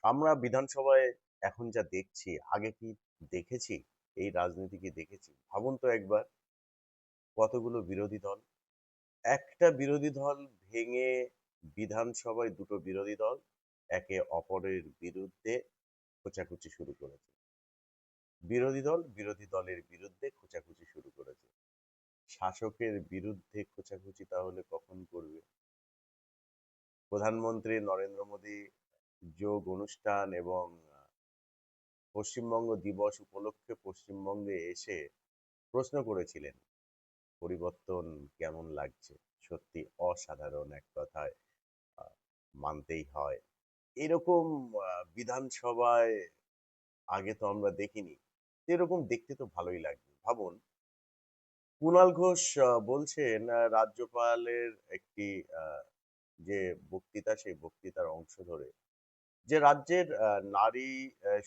আমরা বিধানসভায় এখন যা দেখছি, আগে কি দেখেছি? এই রাজনীতি কি দেখেছি? ভাবুন তো একবার, কতগুলো বিরোধী দল। একটা বিরোধী দল ভেঙে বিধানসভায় দুটো বিরোধী দল একে অপরের বিরুদ্ধে খোঁচাখুচি শুরু করেছে। বিরোধী দল বিরোধী দলের বিরুদ্ধে খোঁচাখুচি শুরু করেছে। শাসকের বিরুদ্ধে খোঁচাখুচি তাহলে কখন করবে? প্রধানমন্ত্রী নরেন্দ্র মোদী যোগ অনুষ্ঠান এবং পশ্চিমবঙ্গ দিবস উপলক্ষে পশ্চিমবঙ্গে এসে প্রশ্ন করেছিলেন, পরিবর্তন কেমন লাগছে? সত্যি অসাধারণ, এক কথায় আহ, মানতেই হয়। এরকম বিধানসভায় আগে তো আমরা দেখিনি। এরকম দেখতে তো ভালোই লাগবে। ভাবুন, কুণাল ঘোষ বলছেন রাজ্যপালের একটি আহ, যে বক্তৃতা, সেই বক্তৃতার অংশ ধরে যে রাজ্যের নারী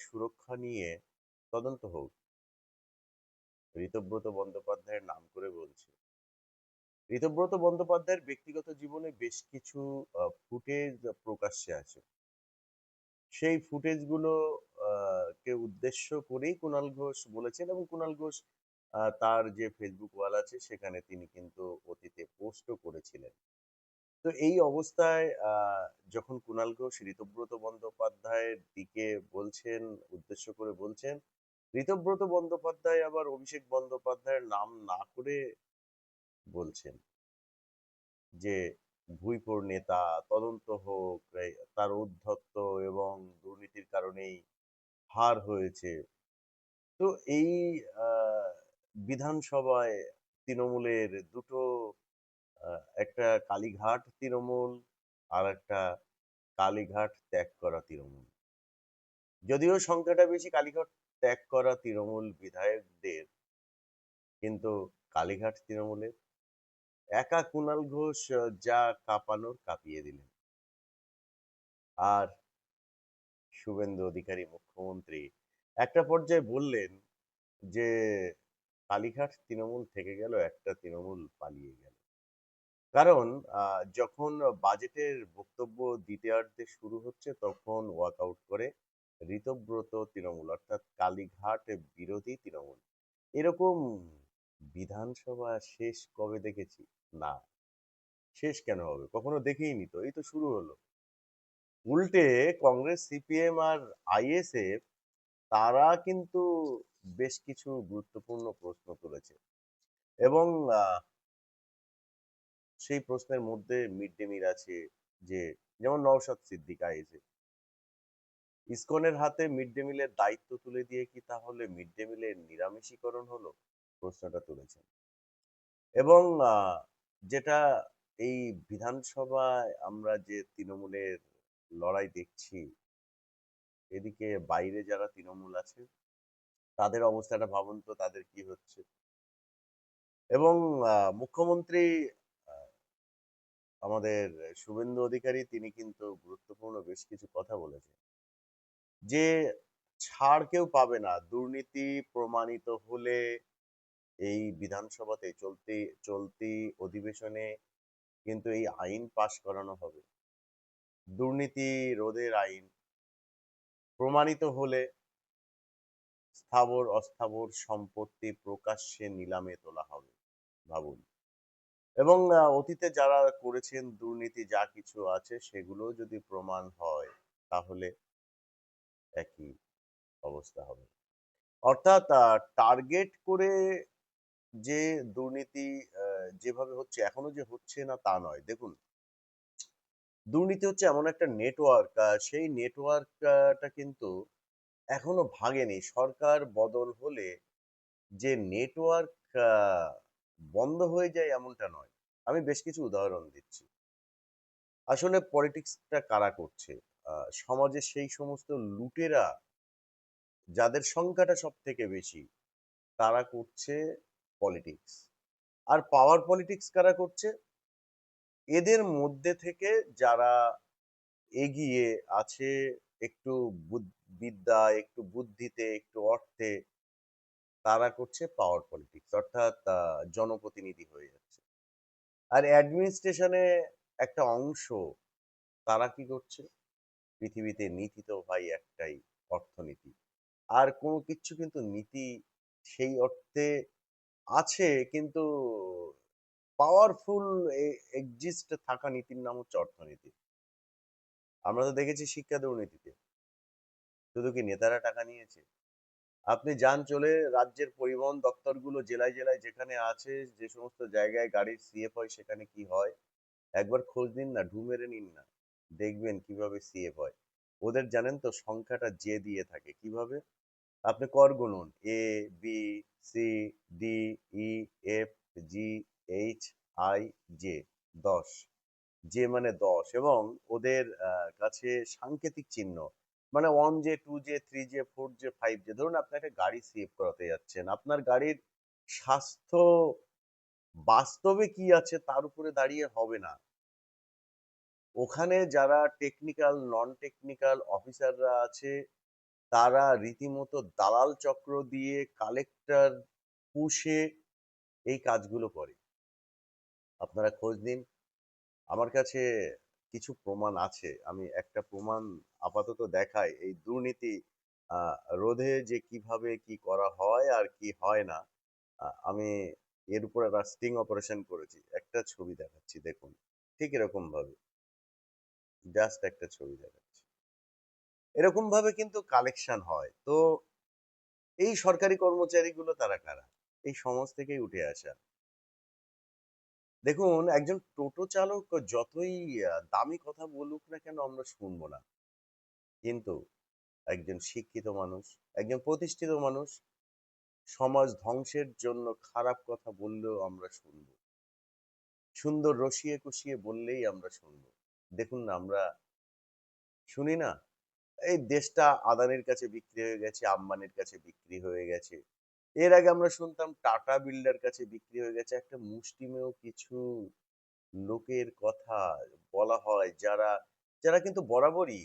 সুরক্ষা নিয়ে তদন্ত হোক। ঋতব্রত বন্দ্যোপাধ্যায়ের নাম করে বলছে। ঋতব্রত বন্দ্যোপাধ্যায়ের ব্যক্তিগত জীবনে বেশ কিছু ফুটেজ প্রকাশ্যে আছে। সেই ফুটেজগুলো কে উদ্দেশ্য করেই কুণাল ঘোষ বলেছেন, এবং কুণাল ঘোষ তার যে ফেসবুক ওয়াল আছে সেখানে তিনি কিন্তু অতীতে পোস্টও করেছিলেন। তো এই অবস্থায় যখন কুণাল ঘোষ ঋতব্রত বন্দ্যোপাধ্যায়ের দিকে বলছেন, উদ্দেশ্য করে বলছেন, ঋতব্রত বন্দ্যোপাধ্যায় আবার অভিষেক বন্দ্যোপাধ্যায়ের নাম না করে বলছেন যে ভুইফোর নেতা, তদন্ত হোক, তার ঔদ্ধত্য এবং দুর্নীতির কারণেই হার হয়েছে। তো এই আহ, বিধানসভায় তৃণমূলের দুটো, একটা কালীঘাট তৃণমূল আর একটা কালীঘাট ত্যাগ করা তৃণমূল। যদিও সংখ্যাটা বেশি কালীঘাট ত্যাগ করা তৃণমূল বিধায়কদের, কিন্তু কালীঘাট তৃণমূলের একা কুণাল ঘোষ যা কাঁপানোর কাঁপিয়ে দিলেন। আর শুভেন্দু অধিকারী মুখ্যমন্ত্রী একটা পর্যায়ে বললেন যে কালীঘাট তৃণমূল থেকে গেল, একটা তৃণমূল পালিয়ে গেল। কারণ যখন বাজেটের বক্তব্য দ্বিতীয়ার্ধে শুরু হচ্ছে তখন ওয়াকআউট করে ঋতব্রত তৃণমূল, অর্থাৎ কালীঘাট বিরোধী তৃণমূল। এরকম বিধানসভা শেষ কবে দেখেছি? না, শেষ কেন হবে, কখনো দেখিনি তো, এই তো শুরু হলো। উল্টে কংগ্রেস, সিপিএম আর আইএসএফ তারা কিন্তু বেশ কিছু গুরুত্বপূর্ণ প্রশ্ন তুলেছে, এবং সেই প্রশ্নের মধ্যে মিড ডে মিল আছে। যে যেমন নওশাদ সিদ্দিক আইএসএফ ইসকনের হাতে মিড ডে মিলের দায়িত্ব তুলে দিয়ে কি তাহলে মিড ডে মিলের নিরামিষীকরণ হলো, প্রশ্নটা তুলেছেন। এবং যেটা এই বিধানসভায় আমরা যে তৃণমূলের লড়াই দেখছি, এদিকে বাইরে যারা তৃণমূল আছে তাদের অবস্থাটা ভাবুন তো, তাদের কি হচ্ছে। এবং মুখ্যমন্ত্রী আহ, আমাদের শুভেন্দু অধিকারী তিনি কিন্তু গুরুত্বপূর্ণ বেশ কিছু কথা বলেছেন, যে ছাড় কেউ পাবে না দুর্নীতি প্রমাণিত হলে। এই বিধানসভাতে চলতি চলতি অধিবেশনে কিন্তু এই আইন পাশ করানো হবে, দুর্নীতি রোধের আইন। প্রমাণিত হলে স্থাবর অস্থাবর সম্পত্তি প্রকাশ্যে নিলামে তোলা হবে। ভাবুন। এবং অতীতে যারা করেছেন দুর্নীতি, যা কিছু আছে সেগুলো যদি প্রমাণ হয় তাহলে একই অবস্থা হবে। অর্থাৎ টার্গেট করে যে দুর্নীতি যেভাবে হচ্ছে, এখনো যে হচ্ছে না তা নয়। দেখুন, দুর্নীতি হচ্ছে এমন একটা নেটওয়ার্ক, সেই নেটওয়ার্কটা কিন্তু এখনো ভাঙেনি। সরকার বদল হলে যে নেটওয়ার্ক বন্ধ হয়ে যায় এমনটা নয়। আমি বেশ কিছু উদাহরণ দিচ্ছি। আসলে পলিটিক্সটা কারা করছে? সমাজের সেই সমস্ত লুটেরা যাদের সংখ্যাটা সব থেকে বেশি, তারা করছে পলিটিক্স। আর পাওয়ার পলিটিক্স কারা করছে? এদের মধ্যে থেকে যারা এগিয়ে আছে একটু বিদ্যা, একটু বুদ্ধিতে, একটু অর্থে, তারা করছে পাওয়ার পলিটিক্স, অর্থাৎ জনপ্রতিনিধি হয়ে যাচ্ছে। আর অ্যাডমিনিস্ট্রেশনে একটা অংশ, তারা কি করছে? পৃথিবীতে নীতি তো ভাই একটাই, অর্থনীতি। আর কোনো কিচ্ছু কিন্তু নীতি সেই অর্থে আছে, কিন্তু পাওয়ারফুল এক্সিস্ট থাকা নীতির নাম হচ্ছে অর্থনীতি। আমরা তো দেখেছি শিক্ষা দুর্নীতিতে শুধু কি নেতারা টাকা নিয়েছে? আপনি যান চলে রাজ্যের পরিবহন দপ্তরগুলো জেলায় জেলায় যেখানে আছে, যে সমস্ত জায়গায় গাড়ির সিএফ হয় সেখানে কি হয় একবার খোঁজ নিন না, ঢু মেরে নিন না, দেখবেন কিভাবে সিএফ হয়। ওদের জানেন তো সংখ্যাটা জে দিয়ে থাকে কিভাবে? আপনি কর গুনুন, A, B, C, D, E, F, G, H, I, J, 10। J মানে 10, এবং ওদের কাছে সাংকেতিক চিহ্ন, মানে 1 J, 2 J, 3 J, 4 J, 5 J. ধরুন আপনি একটা গাড়ি সিএফ করাতে যাচ্ছেন, আপনার গাড়ির স্বাস্থ্য বাস্তবে কি আছে তার উপরে দাঁড়িয়ে হবে না। ওখানে যারা টেকনিক্যাল নন টেকনিক্যাল অফিসাররা আছে, তারা রীতিমতো দালাল চক্র দিয়ে কালেক্টর পুষে এই কাজগুলো করে। আপনারা খোঁজ নিন, আমার কাছে কিছু প্রমাণ আছে। আমি একটা প্রমাণ আপাতত দেখাই এই দুর্নীতি রোধে যে কিভাবে কি করা হয় আর কি হয় না। আমি এর উপর একটা স্টিং অপারেশন করেছি, একটা ছবি দেখাচ্ছি দেখুন। ঠিক এরকম ভাবে, জাস্ট একটা ছবি দেখাচ্ছি, এরকম ভাবে কিন্তু কালেকশন হয়। তো এই সরকারি কর্মচারীগুলো তারা কারা? এই সমাজ থেকেই উঠে আসা। দেখুন, একজন টোটো চালক যতই দামি কথা বলুক না কেন আমরা শুনবো না, কিন্তু একজন শিক্ষিত মানুষ, একজন প্রতিষ্ঠিত মানুষ সমাজ ধ্বংসের জন্য খারাপ কথা বললেও আমরা শুনবো, সুন্দর রসিয়ে কষিয়ে বললেই আমরা শুনবো। দেখুন না, আমরা শুনি না? এই দেশটা আদানির কাছে বিক্রি হয়ে গেছে, আম্বানির কাছে বিক্রি হয়ে গেছে। এর আগে আমরা শুনতাম টাটা বিল্ডার কাছে বিক্রি হয়ে গেছে। একটা মুষ্টিমেয় কিছু লোকের কথা বলা হয়, যারা যারা কিন্তু বরাবরই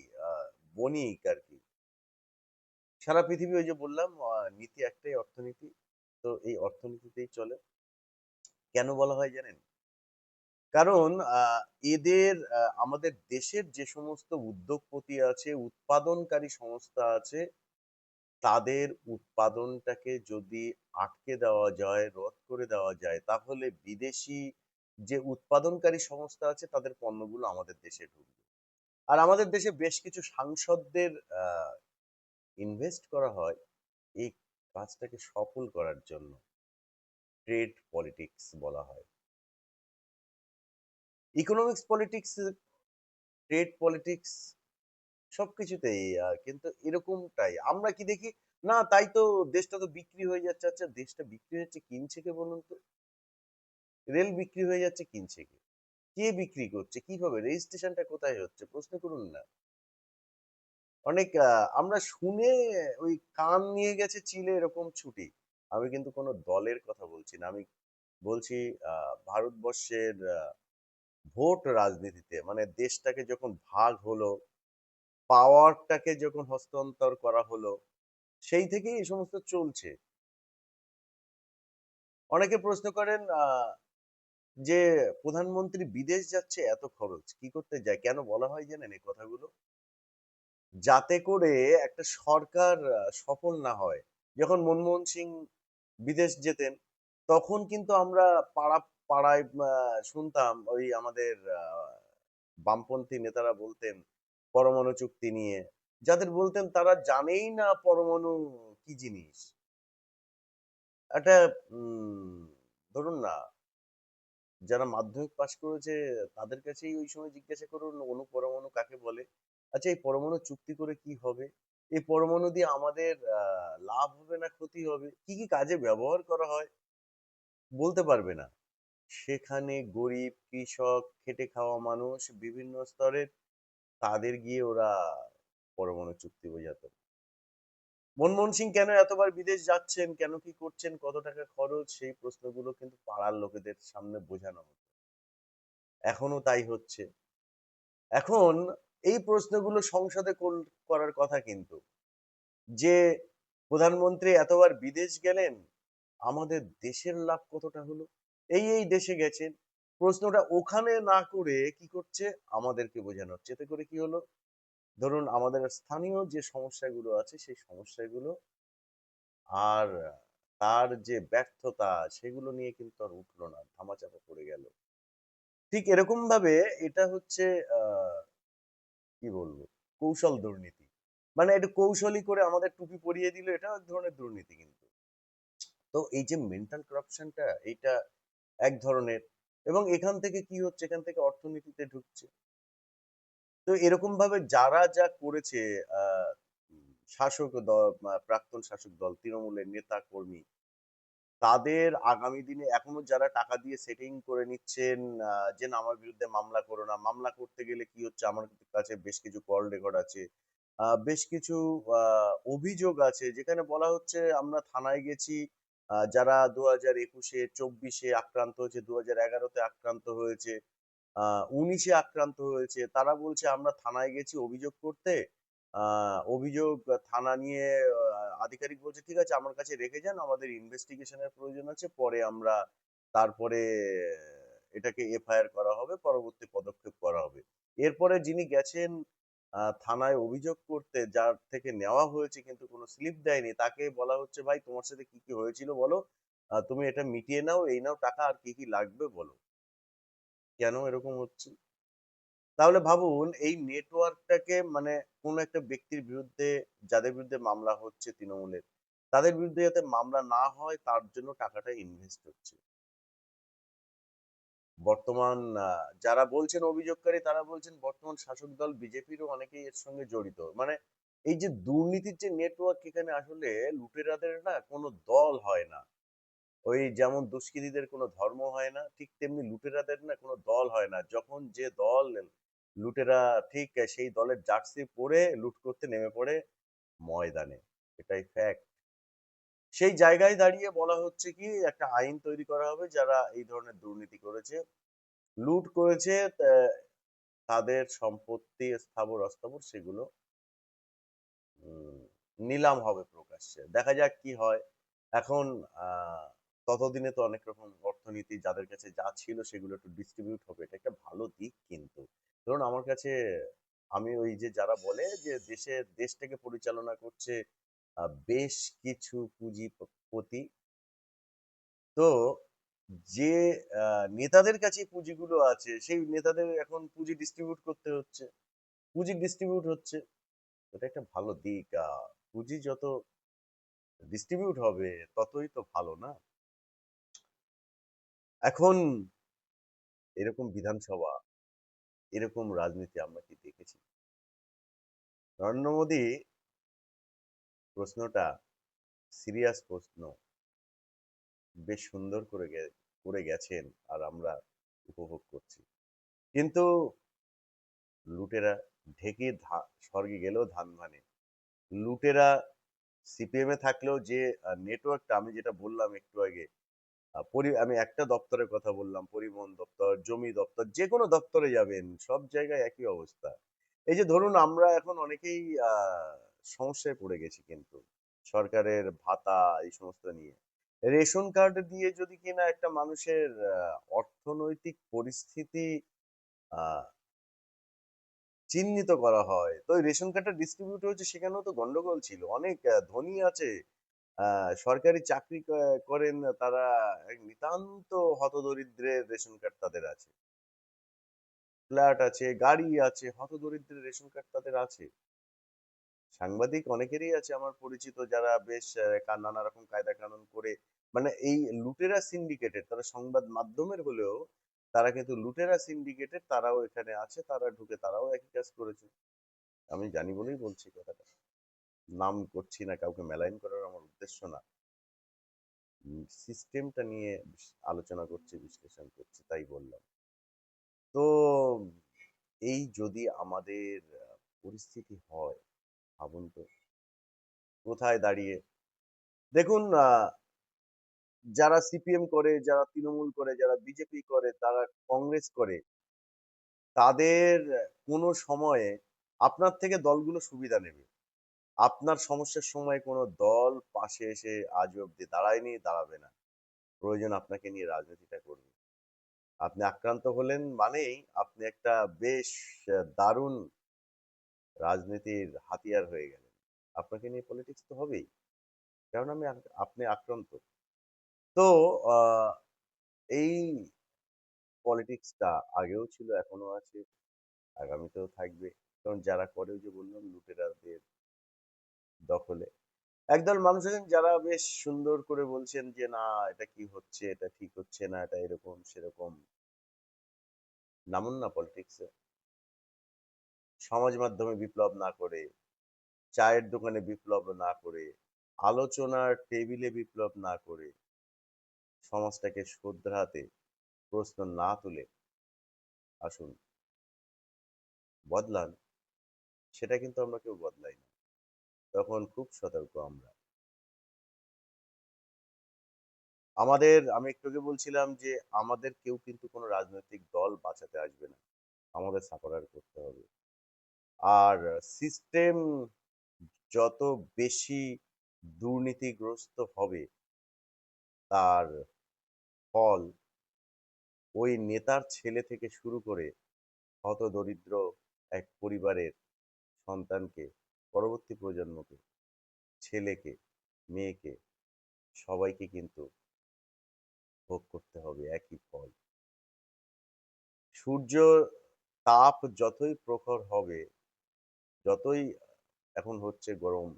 বণিক আর কি। সারা পৃথিবী, ওই যে বললাম নীতি একটাই, অর্থনীতি। তো এই অর্থনীতিতেই চলে। কেন বলা হয় জানেন? কারণ এদের আমাদের দেশের যে সমস্ত উদ্যোগপতি আছে, উৎপাদনকারী সংস্থা আছে, তাদের উৎপাদনটাকে যদি আটকে দেওয়া যায়, রদ করে দেওয়া যায়, তাহলে বিদেশি যে উৎপাদনকারী সংস্থা আছে তাদের পণ্যগুলো আমাদের দেশে ঢুকবে। আর আমাদের দেশে বেশ কিছু সাংসদদের ইনভেস্ট করা হয় এই কাজটাকে সফল করার জন্য। ট্রেড পলিটিক্স বলা হয়। ইকোনমিক্স পলিটিক্স, ট্রেড পলিটিক্স, সবকিছুতেই কিন্তু এরকমটাই আমরা কি দেখি না, তাই তো দেশটা তো বিক্রি হয়ে যাচ্ছে। আচ্ছা, দেশটা বিক্রি হচ্ছে, কিনছে কে বলুন তো? রেল বিক্রি হয়ে যাচ্ছে, কিনছে কে? কে বিক্রি করছে, কিভাবে, রেজিস্ট্রেশনটা কোথায় হচ্ছে, প্রশ্ন করুন না। অনেক আমরা শুনে ওই কান নিয়ে গেছে চিলে এরকম ছুটি। আমি কিন্তু কোনো দলের কথা বলছি না, আমি বলছি ভারতবর্ষের ভোট রাজনীতিতে, মানে দেশটাকে যখন ভাগ হলো, পাওয়ারটাকে যখন হস্তান্তর করা হলো, সেই থেকেই এই সমস্ত চলছে। অনেকে প্রশ্ন করেন যে প্রধানমন্ত্রী বিদেশ যাচ্ছে, এত খরচ কি করতে যায়, কেন বলা হয় জানেন এই কথাগুলো? যাতে করে একটা সরকার সফল না হয়। যখন মনমোহন সিং বিদেশ যেতেন, তখন কিন্তু আমরা পাড়া পাড়ায় শুনতাম ওই আমাদের বামপন্থী নেতারা বলতেন পরমাণু চুক্তি নিয়ে, যাদের বলতেন তারা জানেই না পরমাণু কি জিনিস। একটা ধরুন না, যারা মাধ্যমিক পাশ করেছে তাদের কাছেই ওই সময় জিজ্ঞাসা করুন অণু পরমাণু কাকে বলে। আচ্ছা, এই পরমাণু চুক্তি করে কি হবে? এই পরমাণু দিয়ে আমাদের লাভ হবে না ক্ষতি হবে? কি কি কাজে ব্যবহার করা হয়? বলতে পারবে না। সেখানে গরিব, কৃষক, খেটে খাওয়া মানুষ বিভিন্ন স্তরের, তাদের গিয়ে ওরা পরমাণু চুক্তি বোঝাতো। মনমোহন সিং কেন এতবার বিদেশ যাচ্ছেন, কেন কি করছেন, কত টাকা খরচ, সেই প্রশ্নগুলো কিন্তু পাড়ার লোকেদের সামনে বোঝানো হতো। এখনো তাই হচ্ছে। এখন এই প্রশ্নগুলো সংসদে করার কথা কিন্তু, যে প্রধানমন্ত্রী এতবার বিদেশ গেলেন, আমাদের দেশের লাভ কতটা হলো, এই দেশে গেছেন, প্রশ্নটা ওখানে না করে কি করছে, আমাদেরকে বোঝানো হচ্ছে। এতে করে কি হলো? ধরুন আমাদের স্থানীয় যে সমস্যাগুলো আছে সেই সমস্যাগুলো আর তার যে ব্যর্থতা সেগুলো নিয়ে কিন্তু আর উঠলো না, ধামাচাপা পড়ে গেল। ঠিক এরকম ভাবে এটা হচ্ছে কি বলবো, কৌশল দুর্নীতি। মানে একটু কৌশলী করে আমাদের টুপি পরিয়ে দিল, এটা এক ধরনের দুর্নীতি কিন্তু। তো এই যে মেন্টাল করাপশনটা, এইটা এক ধরনের। এবং এখান থেকে কি হচ্ছে, এখান থেকে অর্থনীতিতে ঢুকছে। তো এরকম ভাবে যারা যা করেছে, আহ শাসক দল, প্রাক্তন শাসক দল তৃণমূলের নেতা কর্মী, তাদের আগামী দিনে এখনো যারা টাকা দিয়ে সেটিং করে নিচ্ছেন, যে না আমার বিরুদ্ধে মামলা করো না, মামলা করতে গেলে কি হচ্ছে, আমার কাছে বেশ কিছু কল রেকর্ড আছে, বেশ কিছু অভিযোগ আছে যেখানে বলা হচ্ছে আমরা থানায় গেছি, যারা 2021-এ 24-এ আক্রান্ত হয়েছে, 2011-তে আক্রান্ত হয়েছে, 19-এ আক্রান্ত হয়েছে, তারা বলছে আমরা থানায় গেছি অভিযোগ করতে, অভিযোগ থানা নিয়ে আধিকারিক বলছে ঠিক আছে আমার কাছে রেখে যান, আমাদের ইনভেস্টিগেশনের প্রয়োজন আছে, পরে আমরা তারপরে এটাকে এফআইআর করা হবে, পরবর্তী পদক্ষেপ করা হবে। এরপরে যিনি গেছেন থানায় অভিযোগ করতে, যার থেকে নেওয়া হয়েছে কিন্তু কোনো স্লিপ দেয়নি, তাকে বলা হচ্ছে ভাই তোমার সাথে কি কি হয়েছিল বলো, তুমি এটা মিটিয়ে নাও, এই নাও টাকা, আর কি কি লাগবে বলো। কেন এরকম হচ্ছে? তাহলে ভাবুন এই নেটওয়ার্কটাকে, মানে কোন একটা ব্যক্তির বিরুদ্ধে, যাদের বিরুদ্ধে মামলা হচ্ছে তৃণমূলের, তাদের বিরুদ্ধে যাতে মামলা না হয় তার জন্য টাকাটা ইনভেস্ট হচ্ছে। বর্তমান যারা বলছেন অভিযোগকারী, তারা বলছেন বর্তমান শাসক দল বিজেপিরও অনেকেই এর সঙ্গে জড়িত। মানে এই যে দুর্নীতির যে নেটওয়ার্ক, এখানে আসলে লুটেরাদের না কোনো দল হয় না। ওই যেমন দুষ্কৃতীদের কোনো ধর্ম হয় না, ঠিক তেমনি লুটেরাদের না কোনো দল হয় না। যখন যে দল লুটেরা, ঠিক সেই দলের জার্সি পরে লুট করতে নেমে পড়ে ময়দানে। এটাই ফ্যাক্ট। সেই জায়গায় দাঁড়িয়ে বলা হচ্ছে কি একটা আইন তৈরি করা হবে, যারা এই ধরনের দুর্নীতি করেছে, লুট করেছে, তাদের সম্পত্তি স্থাবর অস্থাবর সেগুলো উম, নিলাম হবে প্রকাশ্যে। দেখা যাক কি হয়। এখন ততদিনে তো অনেক রকম অর্থনীতি, যাদের কাছে যা ছিল সেগুলো একটু ডিস্ট্রিবিউট হবে, এটা একটা ভালো দিক কিন্তু। ধরুন আমার কাছে, আমি ওই যে যারা বলে যে দেশটাকে পরিচালনা করছে বেশ কিছু পুঁজিপতি, তো যে নেতাদের কাছে পুঁজিগুলো আছে সেই নেতাদের এখন পুঁজি ডিস্ট্রিবিউট করতে হচ্ছে, পুঁজি ডিস্ট্রিবিউট হচ্ছে। এটা একটা ভালো দিক। পুঁজি যত ডিস্ট্রিবিউট হবে ততই তো ভালো, না? এখন এরকম বিধানসভা, এরকম রাজনীতি আমরা কি দেখেছি? নরেন্দ্র মোদী প্রশ্নটা সিরিয়াস প্রশ্ন, বেশ সুন্দর করে গেছেন, আর আমরা উপভোগ করছি। কিন্তু লুটেরা ঢেকে স্বর্গে গেলেও ধান ভানে। লুটেরা সিপিএম এ থাকলেও যে নেটওয়ার্কটা আমি যেটা বললাম একটু আগে, আমি একটা দপ্তরের কথা বললাম, পরিবহন দপ্তর, জমি দপ্তর, যে কোনো দপ্তরে যাবেন সব জায়গায় একই অবস্থা। এই যে ধরুন আমরা এখন অনেকেই সমস্যায় পড়ে গেছি কিন্তু সরকারের ভাতা এই সমস্ত নিয়ে। রেশন কার্ড দিয়ে যদি কিনা একটা মানুষের অর্থনৈতিক পরিস্থিতি আহ চিহ্নিত করা হয়, তো ওই রেশন কার্ডটা ডিস্ট্রিবিউট হয়েছে সেখানেও তো গন্ডগোল ছিল। অনেক ধনী আছে, সরকারি চাকরি করেন তারা, এক নিতান্ত হতদরিদ্রের রেশন কার্ড তাদের আছে, ফ্ল্যাট আছে, গাড়ি আছে, হতদরিদ্রের রেশন কার্ড তাদের আছে। সাংবাদিক অনেকেরই আছে আমার পরিচিত, যারা বেশ নানা রকম কায়দা কানুন করে, মানে এই লুটেরা সিন্ডিকেটের, তারা সংবাদ মাধ্যমের হলেও তারা কিন্তু লুটেরা সিন্ডিকেটের, তারাও এখানে আছে, তারা ঢুকে তারাও একই কাজ করেছে। আমি জানি বলেই বলছি কথাটা, নাম করছি না, কাউকে মেলাইন করার আমার উদ্দেশ্য না, সিস্টেমটা নিয়ে আলোচনা করছি, বিশ্লেষণ করছি, তাই বললাম। তো এই যদি আমাদের পরিস্থিতি হয়, ভাবুন তো কোথায় দাঁড়িয়ে। দেখুন যারা সিপিএম করে, যারা তৃণমূল করে, যারা বিজেপি করে, তারা কংগ্রেস করে, তাদের কোনো সময়ে আপনার থেকে দলগুলো সুবিধা নেবে। আপনার সমস্যার সময় কোনো দল পাশে এসে আজ অব্দি দাঁড়ায়নি, দাঁড়াবে না। প্রয়োজন আপনাকে নিয়ে রাজনীতিটা করবে। আপনি আক্রান্ত হলেন মানেই আপনি একটা বেশ দারুণ রাজনীতির হাতিয়ার হয়ে গেলেন। আপনাকে নিয়ে পলিটিক্স তো হবেই। কারণ আপনি আক্রান্ত। তো আ এই পলিটিক্সটা আগেও ছিল, এখনো আছে, আগামীতেও থাকবে। কারণ যারা করে ওই যে বললাম লুটেরাদের দখলে। একদল মানুষ আছেন যারা বেশ সুন্দর করে বলছেন যে, "না, এটা কি হচ্ছে? এটা ঠিক হচ্ছে না। এটা এরকম সেরকম।" নামুন না পলিটিক্সে। সমাজ মাধ্যমে বিপ্লব না করে, চায়ের দোকানে বিপ্লব না করে, আলোচনার টেবিলে বিপ্লব না করে, সমাজটাকে শোধরাতে প্রশ্ন না তুলে আসুন বদলান। সেটা কিন্তু আমরা কেউ বদলাই না। তখন খুব সতর্ক আমরা। আমি একটু আগে বলছিলাম যে আমাদের কেউ কিন্তু কোনো রাজনৈতিক দল বাঁচাতে আসবে না। আমাদের সাফারার করতে হবে। আর সিস্টেম যত বেশি দুর্নীতিগ্রস্ত হবে, তার ফল ওই নেতার ছেলে থেকে শুরু করে হতদরিদ্র এক পরিবারের সন্তানকে, পরবর্তী প্রজন্মকে, ছেলেকে, মেয়েকে, সবাইকে কিন্তু ভোগ করতে হবে একই ফল। সূর্য তাপ যতই প্রখর হবে, যতই এখন হচ্ছে গরম,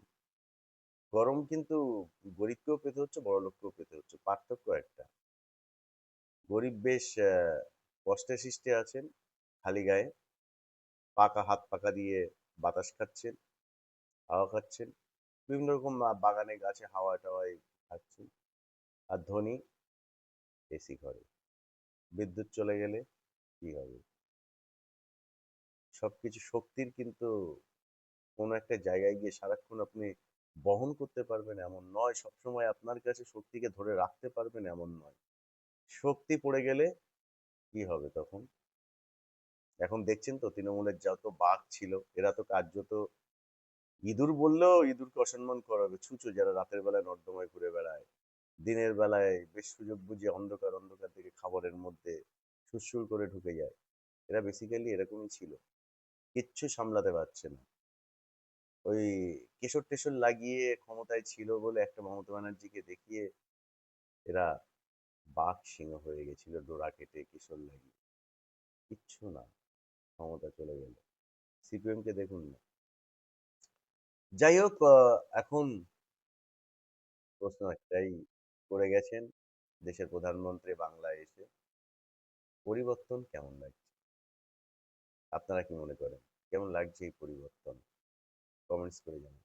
গরম কিন্তু গরিবকেও পেতে হচ্ছে, বড়লোককেও পেতে হচ্ছে। পার্থক্য একটা। গরিব বেশ কষ্টে সৃষ্টে আছেন, খালি গায়ে, হাত পাকা দিয়ে বাতাস খাচ্ছেন, হাওয়া খাচ্ছেন। বিভিন্ন রকম বাগানে গাছে হাওয়া-টাওয়ায় খাচ্ছেন। আর ধনী এসি ঘরে। বিদ্যুৎ চলে গেলে কি হবে? সবকিছু শক্তির কিন্তু কোনো একটা জায়গায় গিয়ে সারাক্ষণ আপনি বহন করতে পারবেন এমন নয়। সবসময় আপনার কাছে শক্তিকে ধরে রাখতে পারবেন এমন নয়। শক্তি পড়ে গেলে কি হবে তখন? এখন দেখছেন তো তৃণমূলের যত বাঘ ছিল, এরা তো কার্যত ইঁদুর বললেও ইঁদুরকে অসম্মান করা হবে। ছুঁচো যারা রাতের বেলায় নর্দমায় ঘুরে বেড়ায়। দিনের বেলায় বেশ সুযোগ বুঝে অন্ধকার থেকে খাবারের মধ্যে সুরসুর করে ঢুকে যায়। এরা বেসিক্যালি এরকমই ছিল। কিচ্ছু সামলাতে পারছে না। ওই কেশর-টেশর লাগিয়ে ক্ষমতায় ছিল বলে একটা মমতা ব্যানার্জিকে দেখিয়ে এরা বাঘ সিংহ হয়ে গেছিল ডোরা কেটে কেশর লাগিয়ে। কিচ্ছু না, ক্ষমতা চলে গেল। সিপিএম কে দেখুন না। যাই হোক, এখন প্রশ্ন একটাই করে গেছেন দেশের প্রধানমন্ত্রী বাংলায় এসে। পরিবর্তন কেমন লাগছে? আপনারা কি মনে করেন? কেমন লাগছে এই পরিবর্তন? কমেন্টস করে জানান।